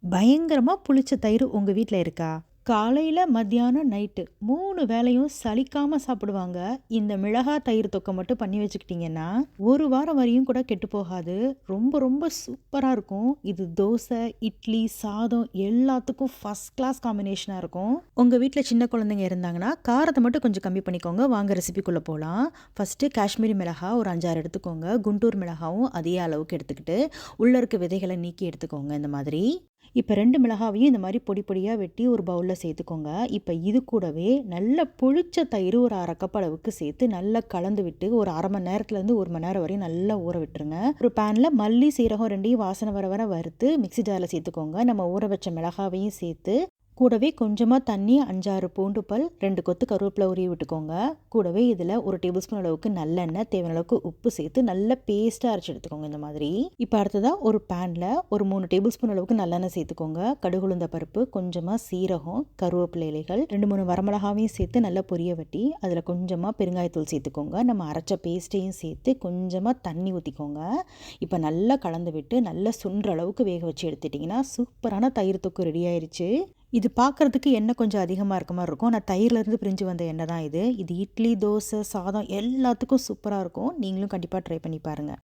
பயங்கரமா புளிச்ச தயிர் உங்க வீட்ல இருக்கா? காலையில, மத்தியானம், நைட்டு 3 வேளையும் சலிக்காம சாப்பிடுவாங்க. இந்த மிளகா தயிர் தொக்க மட்டும் பண்ணி வச்சுக்கிட்டீங்கன்னா, 1 வாரம் வரையும் கூட கெட்டு போகாது. ரொம்ப ரொம்ப சூப்பரா இருக்கும். இது தோசை, இட்லி, சாதம் எல்லாத்துக்கும் ஃபர்ஸ்ட் கிளாஸ் காம்பினேஷனா இருக்கும். உங்க வீட்ல சின்ன குழந்தைங்க இருந்தாங்கன்னா, காரத்த மட்டும் கொஞ்சம் கம்மி பண்ணிக்கோங்க. வாங்க ரெசிபிக்குள்ள போலாம். ஃபர்ஸ்ட்டு காஷ்மீரி மிளகா ஒரு 5, 6 எடுத்துக்கோங்க. குண்டூர் மிளகாவும் அதே அளவுக்கு எடுத்துக்கிட்டு, உள்ள இருக்க விதைகள நீக்கி எடுத்துக்கோங்க இந்த மாதிரி. இப்ப 2 மிளகாவையும் இந்த மாரி பொடி பொடியா வெட்டி ஒரு பவுல்ல சேர்த்துக்கோங்க. இப்ப இது கூடவே நல்ல புளிச்ச தயிர் ஒரு 1/2 கப் அளவுக்கு சேர்த்து நல்லா கலந்து விட்டு ஒரு 1/2 மணி நேரத்துலேருந்து 1 மணி நேரம் வரையும் நல்லா ஊற விட்டுருங்க. ஒரு பேன்ல மல்லி, சீரகம் 2யும் வாசனை வர வர வறுத்து மிக்ஸி ஜார்ல சேர்த்துக்கோங்க. நம்ம ஊற வச்ச மிளகாவையும் சேர்த்து கூடவே கொஞ்சமா தண்ணி, 5, 6 பூண்டு பல், 2 கொத்து கருவேப்பிலை உருவி விட்டுக்கோங்க. கூடவே இதில் 1 டேபிள் ஸ்பூன் அளவுக்கு நல்லெண்ணெய், தேவையான அளவுக்கு உப்பு சேர்த்து நல்ல பேஸ்ட்டாக அரைச்சி எடுத்துக்கோங்க இந்த மாதிரி. இப்போ அடுத்ததாக ஒரு பேனில் ஒரு 3 டேபிள் ஸ்பூன் அளவுக்கு நல்லெண்ணெய் சேர்த்துக்கோங்க. கடுகு உளுந்த பருப்பு, கொஞ்சமாக சீரகம், கருவேப்பிலை இலைகள், 2, 3 வரமிளகாவையும் சேர்த்து நல்லா பொரிய வட்டி அதில் கொஞ்சமாக பெருங்காயத்தூள் சேர்த்துக்கோங்க. நம்ம அரைச்ச பேஸ்ட்டையும் சேர்த்து கொஞ்சமாக தண்ணி ஊற்றிக்கோங்க. இப்போ நல்லா கலந்து விட்டு நல்லா சுண்டுற அளவுக்கு வேக வச்சு எடுத்துட்டிங்கன்னா சூப்பரான தயிர் தொக்கு ரெடி ஆயிருச்சு. இது பார்க்குறதுக்கு எண்ணெய் கொஞ்சம் அதிகமாக இருக்க மாதிரி இருக்கும். ஆனால் தயிர்லேருந்து பிரிஞ்சு வந்த எண்ணெய் தான் இது. இது இட்லி, தோசை, சாதம் எல்லாத்துக்கும் சூப்பராக இருக்கும். நீங்களும் கண்டிப்பாக ட்ரை பண்ணி பாருங்கள்.